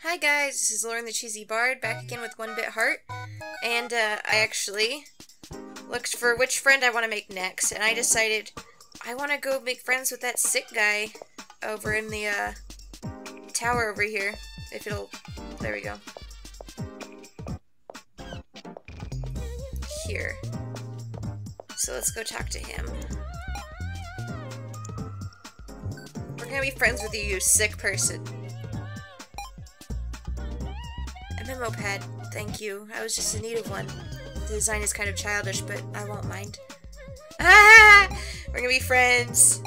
Hi guys, this is Lauren the Cheesy Bard, back again with 1bitHeart, and I actually looked for which friend I want to make next, and I decided I want to go make friends with that sick guy over in the tower over here, if it'll, there we go. Here. So let's go talk to him. We're gonna be friends with you, you sick person. A memo pad, thank you. I was just in need of one. The design is kind of childish, but I won't mind. Ah! We're gonna be friends.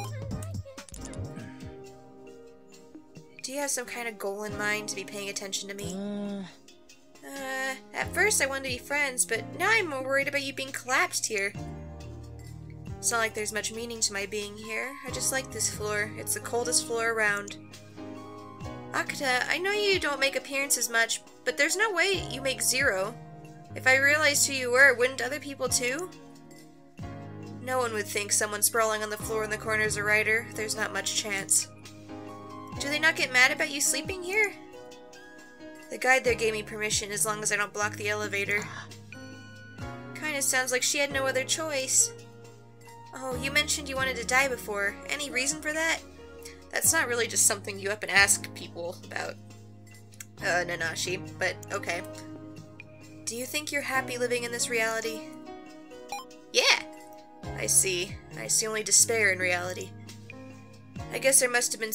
Do you have some kind of goal in mind to be paying attention to me? At first I wanted to be friends, but now I'm more worried about you being collapsed here. It's not like there's much meaning to my being here. I just like this floor. It's the coldest floor around. Akuta, I know you don't make appearances much, but there's no way you make zero. If I realized who you were, wouldn't other people too? No one would think someone sprawling on the floor in the corner is a writer. There's not much chance. Do they not get mad about you sleeping here? The guide there gave me permission as long as I don't block the elevator. Kinda sounds like she had no other choice. Oh, you mentioned you wanted to die before. Any reason for that? That's not really just something you up and ask people about. Nanashi, but okay. Do you think you're happy living in this reality? Yeah! I see only despair in reality. I guess there must have been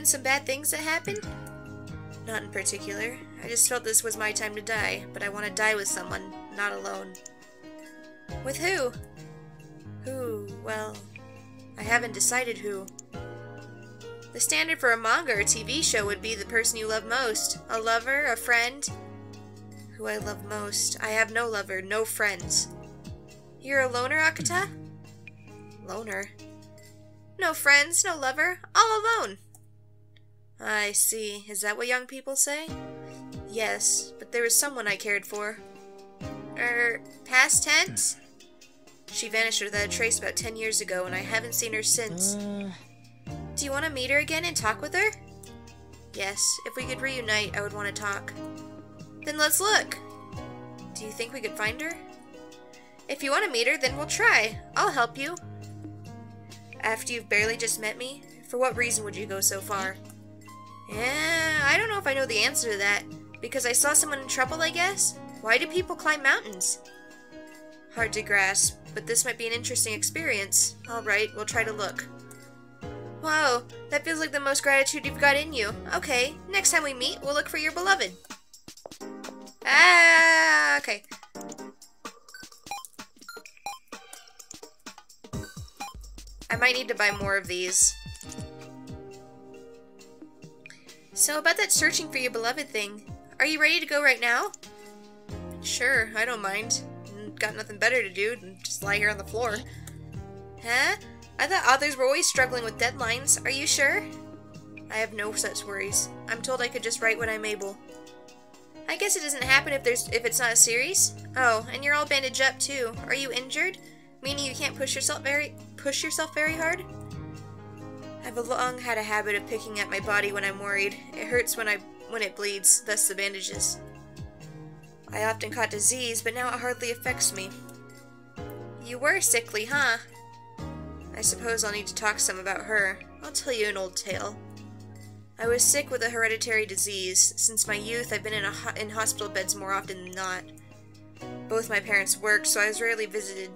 some bad things that happened? Not in particular. I just felt this was my time to die, but I want to die with someone, not alone. With who? Who? Well, I haven't decided who. The standard for a manga or TV show would be the person you love most. A lover, a friend. Who I love most. I have no lover, no friends. You're a loner, Akuta? Loner? No friends, no lover, all alone. I see. Is that what young people say? Yes, but there was someone I cared for. Past tense? She vanished without a trace about 10 years ago, and I haven't seen her since. Do you want to meet her again and talk with her? Yes, if we could reunite, I would want to talk. Then let's look! Do you think we could find her? If you want to meet her, then we'll try. I'll help you. After you've barely just met me? For what reason would you go so far? Yeah, I don't know if I know the answer to that. Because I saw someone in trouble, I guess? Why do people climb mountains? Hard to grasp, but this might be an interesting experience. Alright, we'll try to look. Whoa, that feels like the most gratitude you've got in you. Okay, next time we meet, we'll look for your beloved. Ah, okay. I might need to buy more of these. So about that searching for your beloved thing, are you ready to go right now? Sure, I don't mind. Got nothing better to do than just lie here on the floor. Huh? I thought authors were always struggling with deadlines. Are you sure? I have no such worries. I'm told I could just write when I'm able. I guess it doesn't happen if it's not a series. Oh, and you're all bandaged up too. Are you injured? Meaning you can't push yourself very hard? I've long had a habit of picking at my body when I'm worried. It hurts when it bleeds, thus the bandages. I often caught disease, but now it hardly affects me. You were sickly, huh? I suppose I'll need to talk some about her. I'll tell you an old tale. I was sick with a hereditary disease. Since my youth, I've been in hospital beds more often than not. Both my parents worked, so I was rarely visited.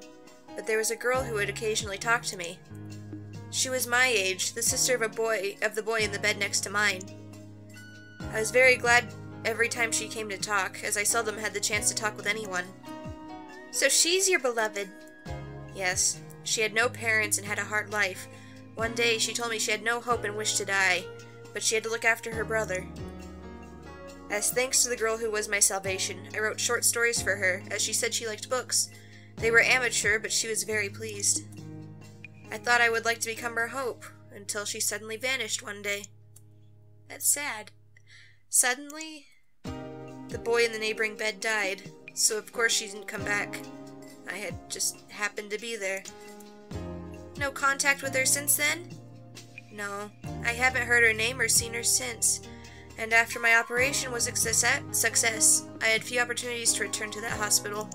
But there was a girl who would occasionally talk to me. She was my age, the sister of the boy in the bed next to mine. I was very glad every time she came to talk, as I seldom had the chance to talk with anyone. So she's your beloved? Yes. She had no parents and had a hard life. One day she told me she had no hope and wished to die, but she had to look after her brother. As thanks to the girl who was my salvation, I wrote short stories for her, as she said she liked books. They were amateur, but she was very pleased. I thought I would like to become her hope, until she suddenly vanished one day. That's sad. Suddenly, the boy in the neighboring bed died, so of course she didn't come back. I had just happened to be there. No contact with her since then? No, I haven't heard her name or seen her since. And after my operation was a success, I had few opportunities to return to that hospital.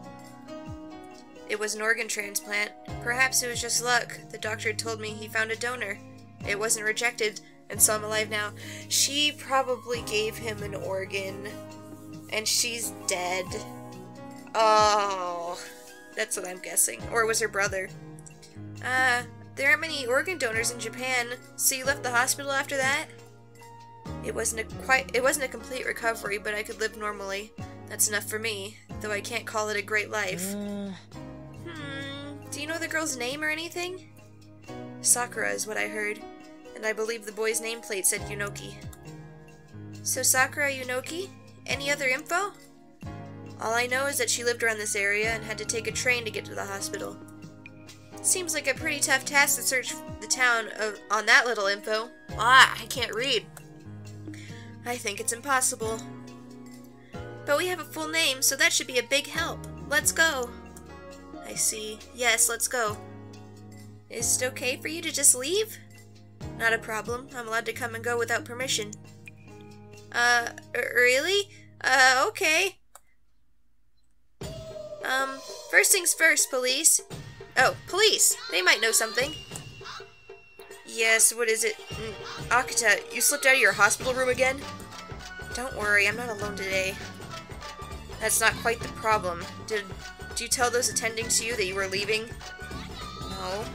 It was an organ transplant. Perhaps it was just luck. The doctor told me he found a donor. It wasn't rejected, and so I'm alive now. She probably gave him an organ, and she's dead. Oh, that's what I'm guessing. Or it was her brother. There aren't many organ donors in Japan, so you left the hospital after that? It wasn't a complete recovery, but I could live normally. That's enough for me, though I can't call it a great life. Do you know the girl's name or anything? Sakura is what I heard, and I believe the boy's nameplate said Yunoki. So Sakura Yunoki? Any other info? All I know is that she lived around this area and had to take a train to get to the hospital. Seems like a pretty tough task to search the town on that little info. I can't read. I think it's impossible. But we have a full name, so that should be a big help. Let's go. I see. Yes, let's go. Is it okay for you to just leave? Not a problem. I'm allowed to come and go without permission. Really? Okay. First things first, police. Oh, police! They might know something. Yes, what is it? Akuta, you slipped out of your hospital room again? Don't worry, I'm not alone today. That's not quite the problem. Did you tell those attending to you that you were leaving? No.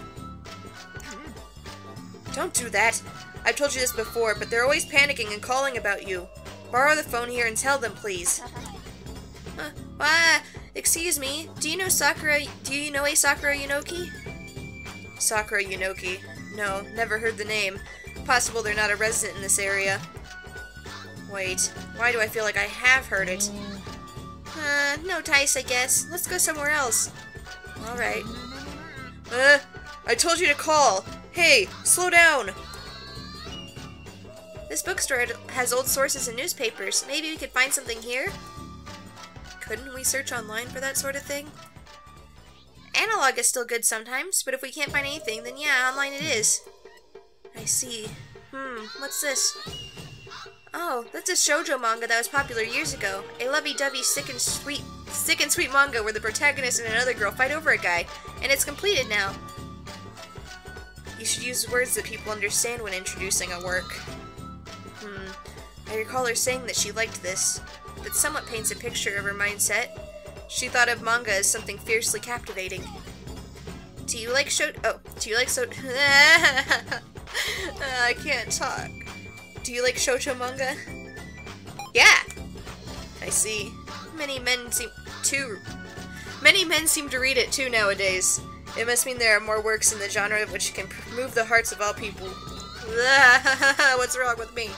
Don't do that. I've told you this before, but they're always panicking and calling about you. Borrow the phone here and tell them, please. Excuse me. Do you know a Sakura Yunoki? Sakura Yunoki. No, never heard the name. Possible they're not a resident in this area. Wait, why do I feel like I have heard it? No dice, I guess. Let's go somewhere else. Alright. I told you to call! Hey, slow down! This bookstore has old sources and newspapers. Maybe we could find something here? Couldn't we search online for that sort of thing? Analog is still good sometimes, but if we can't find anything, then yeah, online it is. I see. What's this? Oh, that's a shoujo manga that was popular years ago. A lovey-dovey, sick and sweet manga where the protagonist and another girl fight over a guy, and it's completed now. You should use words that people understand when introducing a work. I recall her saying that she liked this. That somewhat paints a picture of her mindset. She thought of manga as something fiercely captivating. Do you like I can't talk. Do you like shoujo manga? Yeah! I see. Many men seem to read it too nowadays. It must mean there are more works in the genre which can move the hearts of all people. What's wrong with me?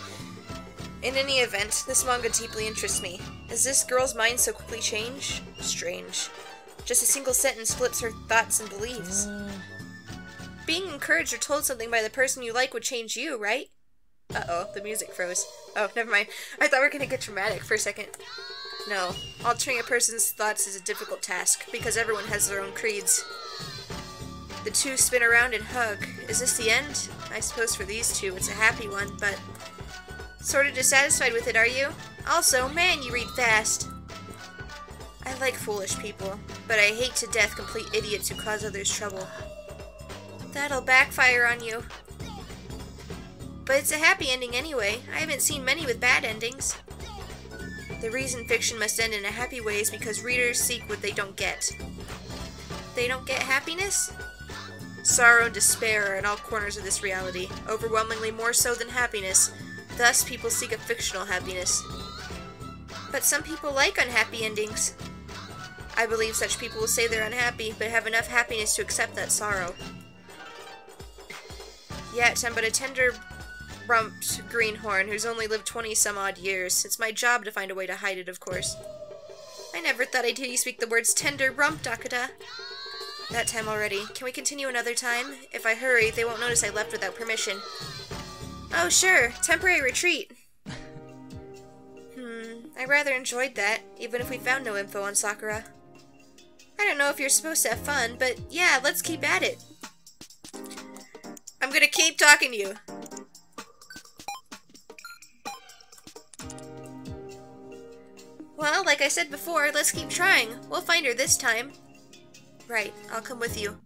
In any event, this manga deeply interests me. Is this girl's mind so quickly change? Strange. Just a single sentence flips her thoughts and beliefs. Being encouraged or told something by the person you like would change you, right? Uh-oh, the music froze. Oh, never mind. I thought we were gonna get dramatic for a second. No, altering a person's thoughts is a difficult task, because everyone has their own creeds. The two spin around and hug. Is this the end? I suppose for these two it's a happy one, but... Sort of dissatisfied with it, are you? Also, man, you read fast. I like foolish people, but I hate to death complete idiots who cause others trouble. That'll backfire on you. But it's a happy ending anyway. I haven't seen many with bad endings. The reason fiction must end in a happy way is because readers seek what they don't get. They don't get happiness? Sorrow and despair are in all corners of this reality, overwhelmingly more so than happiness. Thus, people seek a fictional happiness. But some people like unhappy endings. I believe such people will say they're unhappy, but have enough happiness to accept that sorrow. Yet, I'm but a tender-rumped greenhorn who's only lived 20-some-odd years. It's my job to find a way to hide it, of course. I never thought I'd hear you speak the words tender-rumped, Akuta. That time already. Can we continue another time? If I hurry, they won't notice I left without permission. Oh, sure. Temporary retreat. I rather enjoyed that, even if we found no info on Sakura. I don't know if you're supposed to have fun, but yeah, let's keep at it. I'm gonna keep talking to you. Well, like I said before, let's keep trying. We'll find her this time. Right, I'll come with you.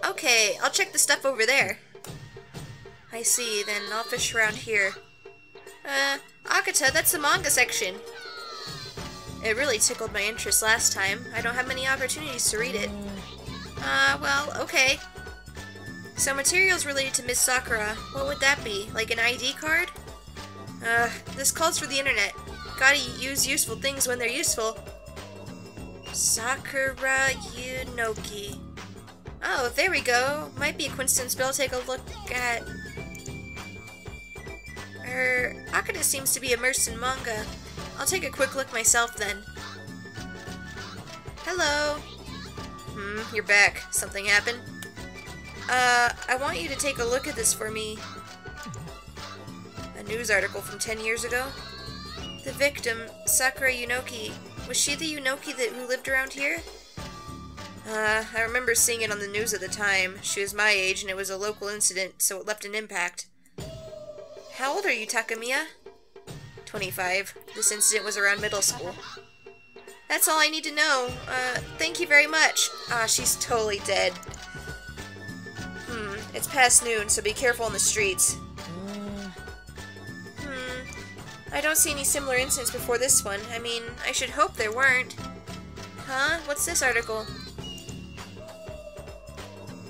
Okay, I'll check the stuff over there. I see, then I'll fish around here. Akuta, that's the manga section. It really tickled my interest last time. I don't have many opportunities to read it. Well, okay. So materials related to Miss Sakura, what would that be? Like an ID card? This calls for the internet. Gotta use useful things when they're useful. Sakura Yunoki. Oh, there we go. Might be a coincidence, but I'll take a look at... Akuta seems to be immersed in manga. I'll take a quick look myself then. Hello. You're back. Something happened? I want you to take a look at this for me. A news article from 10 years ago? The victim, Sakura Yunoki. Was she the Yunoki who lived around here? I remember seeing it on the news at the time. She was my age and it was a local incident, so it left an impact. How old are you, Takamiya? 25. This incident was around middle school. That's all I need to know. Thank you very much. She's totally dead. It's past noon, so be careful on the streets. I don't see any similar incidents before this one. I mean, I should hope there weren't. Huh? What's this article?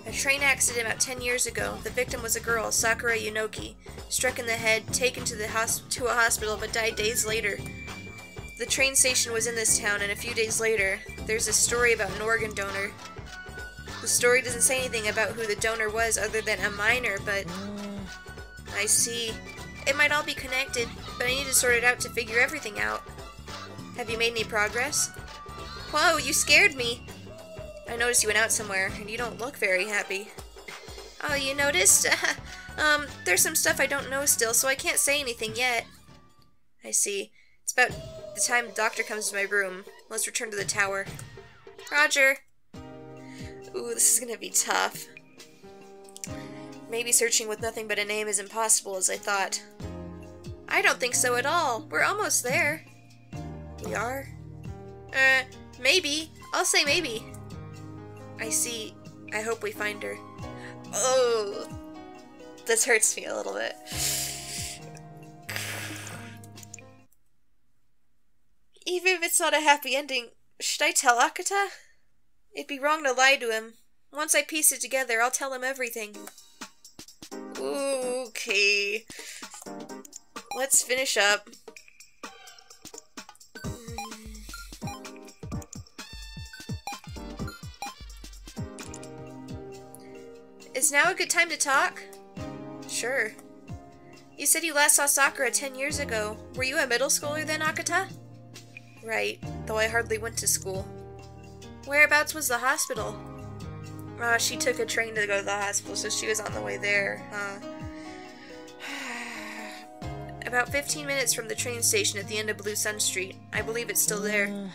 A train accident about 10 years ago. The victim was a girl, Sakura Yunoki, struck in the head, taken to a hospital, but died days later. The train station was in this town, and a few days later, there's a story about an organ donor. The story doesn't say anything about who the donor was other than a minor, but... I see. It might all be connected, but I need to sort it out to figure everything out. Have you made any progress? Whoa, you scared me! I noticed you went out somewhere, and you don't look very happy. Oh, you noticed? There's some stuff I don't know still, so I can't say anything yet. I see. It's about the time the doctor comes to my room. Let's return to the tower. Roger! Ooh, this is gonna be tough. Maybe searching with nothing but a name is impossible as I thought. I don't think so at all. We're almost there. We are? Maybe. I'll say maybe. I see. I hope we find her. Oh, this hurts me a little bit. Even if it's not a happy ending, should I tell Akuta? It'd be wrong to lie to him. Once I piece it together, I'll tell him everything. Okay. Let's finish up. Is now a good time to talk? Sure. You said you last saw Sakura 10 years ago. Were you a middle schooler then, Akuta? Right, though I hardly went to school. Whereabouts was the hospital? She took a train to go to the hospital, so she was on the way there. About 15 minutes from the train station at the end of Blue Sun Street. I believe it's still there.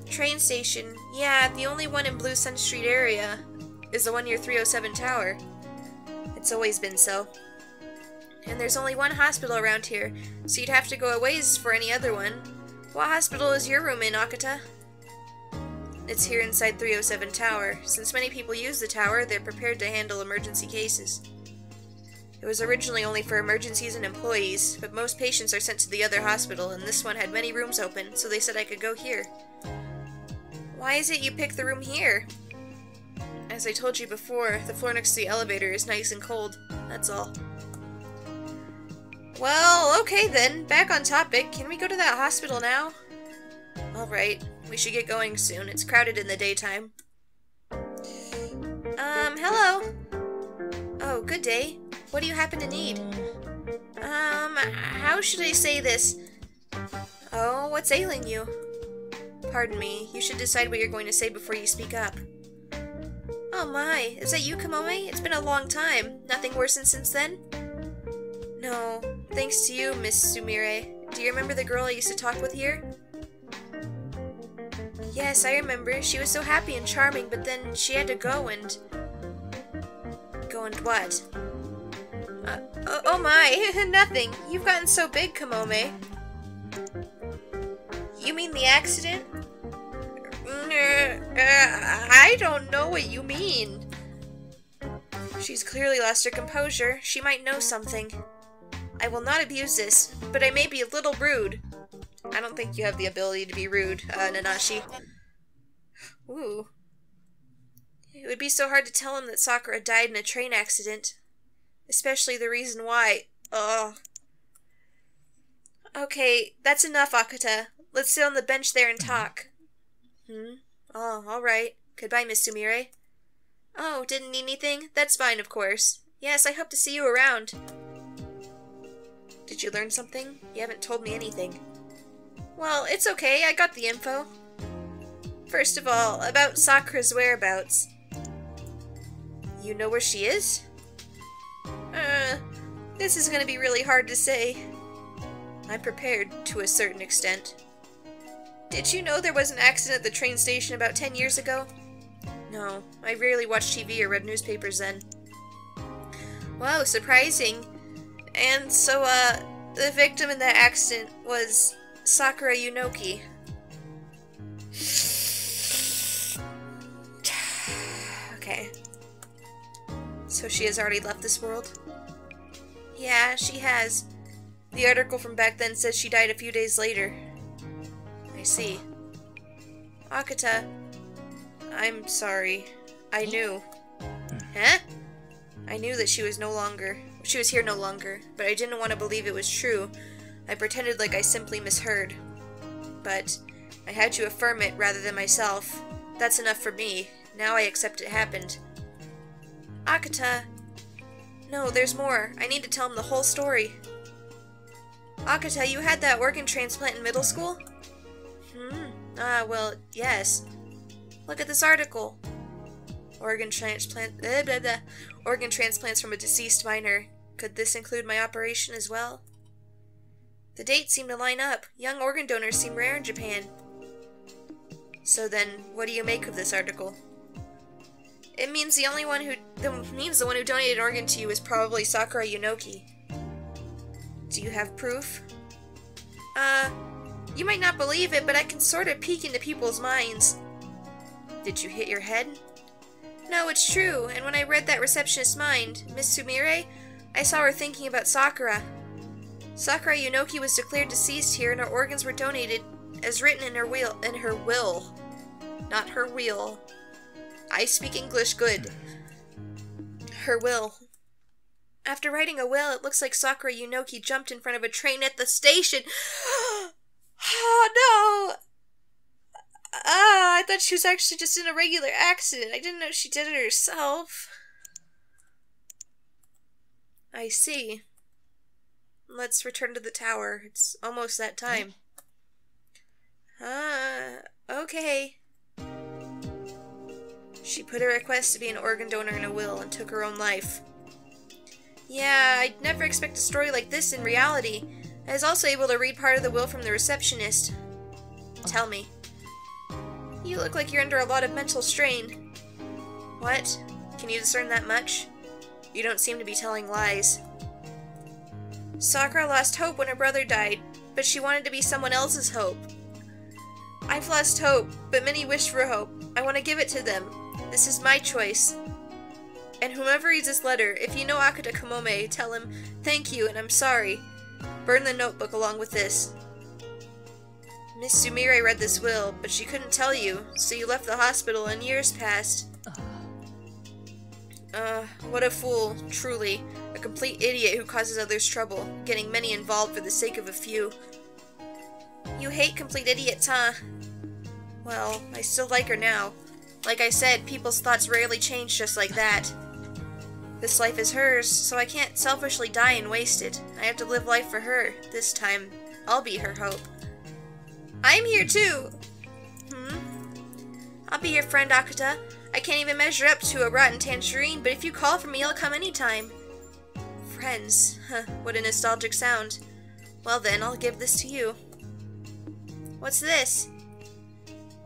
Train station? Yeah, the only one in Blue Sun Street area is the one near 307 Tower. It's always been so. And there's only one hospital around here, so you'd have to go a ways for any other one. What hospital is your room in, Akuta? It's here inside 307 Tower. Since many people use the tower, they're prepared to handle emergency cases. It was originally only for emergencies and employees, but most patients are sent to the other hospital, and this one had many rooms open, so they said I could go here. Why is it you picked the room here? As I told you before, the floor next to the elevator is nice and cold. That's all. Well, okay then. Back on topic. Can we go to that hospital now? Alright. We should get going soon. It's crowded in the daytime. Hello? Oh, good day. What do you happen to need? How should I say this? Oh, what's ailing you? Pardon me. You should decide what you're going to say before you speak up. Oh my, is that you, Kamome? It's been a long time. Nothing worsened since then? No, thanks to you, Miss Sumire. Do you remember the girl I used to talk with here? Yes, I remember. She was so happy and charming, but then she had to go and... Go and what? Oh my, nothing. You've gotten so big, Kamome. You mean the accident? I don't know what you mean. She's clearly lost her composure. She might know something. I will not abuse this, but I may be a little rude. I don't think you have the ability to be rude, Nanashi. Ooh. It would be so hard to tell him that Sakura died in a train accident. Especially the reason why. Ugh. Okay, that's enough, Akuta. Let's sit on the bench there and talk. Oh, alright. Goodbye, Miss Sumire. Oh, didn't need anything? That's fine, of course. Yes, I hope to see you around. Did you learn something? You haven't told me anything. Well, it's okay. I got the info. First of all, about Sakura's whereabouts. You know where she is? This is gonna be really hard to say. I'm prepared to a certain extent. Did you know there was an accident at the train station about 10 years ago? No, I rarely watched TV or read newspapers then. Wow, surprising. And so, the victim in that accident was Sakura Yunoki. Okay. So she has already left this world? Yeah, she has. The article from back then says she died a few days later. I see. Akuta, I'm sorry. I knew. Huh? I knew that she was here no longer, but I didn't want to believe it was true. I pretended like I simply misheard. But I had to affirm it rather than myself. That's enough for me. Now I accept it happened. Akuta. No, there's more. I need to tell him the whole story. Akuta, you had that organ transplant in middle school? Well, yes. Look at this article. Organ transplants from a deceased minor. Could this include my operation as well? The dates seem to line up. Young organ donors seem rare in Japan. So then, what do you make of this article? It means the one who donated an organ to you is probably Sakura Yunoki. Do you have proof? You might not believe it, but I can sort of peek into people's minds. Did you hit your head? No, it's true, and when I read that receptionist's mind, Miss Sumire, I saw her thinking about Sakura. Sakura Yunoki was declared deceased here and her organs were donated as written in her will. Not her wheel. I speak English good. Her will. After writing a will, it looks like Sakura Yunoki jumped in front of a train at the station. Oh, no! I thought she was actually just in a regular accident. I didn't know she did it herself. I see. Let's return to the tower. It's almost that time. Okay. She put a request to be an organ donor in a will and took her own life. Yeah, I'd never expect a story like this in reality. I was also able to read part of the will from the receptionist. Tell me. You look like you're under a lot of mental strain. What? Can you discern that much? You don't seem to be telling lies. Sakura lost hope when her brother died, but she wanted to be someone else's hope. I've lost hope, but many wish for hope. I want to give it to them. This is my choice. And whomever reads this letter, if you know Akuta Kamome, tell him, thank you and I'm sorry. Burn the notebook along with this. Miss Sumire read this will, but she couldn't tell you, so you left the hospital and years passed. What a fool, truly. A complete idiot who causes others trouble, getting many involved for the sake of a few. You hate complete idiots, huh? Well, I still like her now. Like I said, people's thoughts rarely change just like that. This life is hers, so I can't selfishly die and waste it. I have to live life for her. This time, I'll be her hope. I'm here too! I'll be your friend, Akuta. I can't even measure up to a rotten tangerine, but if you call for me, I'll come anytime. Friends. Huh, what a nostalgic sound. Well then, I'll give this to you. What's this?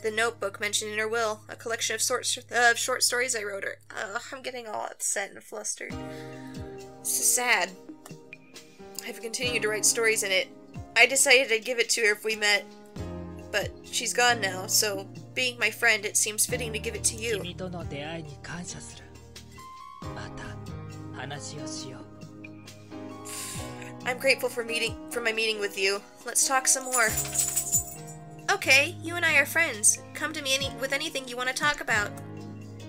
The notebook mentioned in her will, a collection of short stories I wrote her. I'm getting all upset and flustered. This is sad. I've continued to write stories in it. I decided I'd give it to her if we met. But she's gone now, so being my friend, it seems fitting to give it to you. I'm grateful for my meeting with you. Let's talk some more. Okay, you and I are friends. Come to me with anything you want to talk about.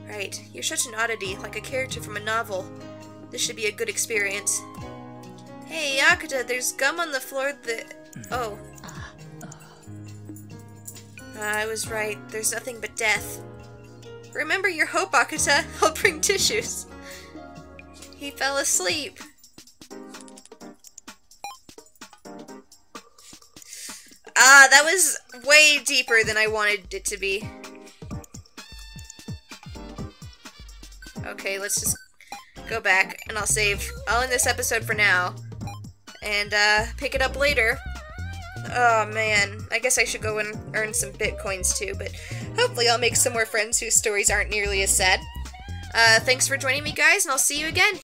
Right, you're such an oddity, like a character from a novel. This should be a good experience. Hey, Akuta, there's gum on the floor Oh. I was right. There's nothing but death. Remember your hope, Akuta. I'll bring tissues. He fell asleep. That was way deeper than I wanted it to be. Okay, let's just go back and I'll save. I'll end this episode for now. And, pick it up later. Oh man, I guess I should go and earn some bitcoins too, but hopefully I'll make some more friends whose stories aren't nearly as sad. Thanks for joining me, guys, and I'll see you again.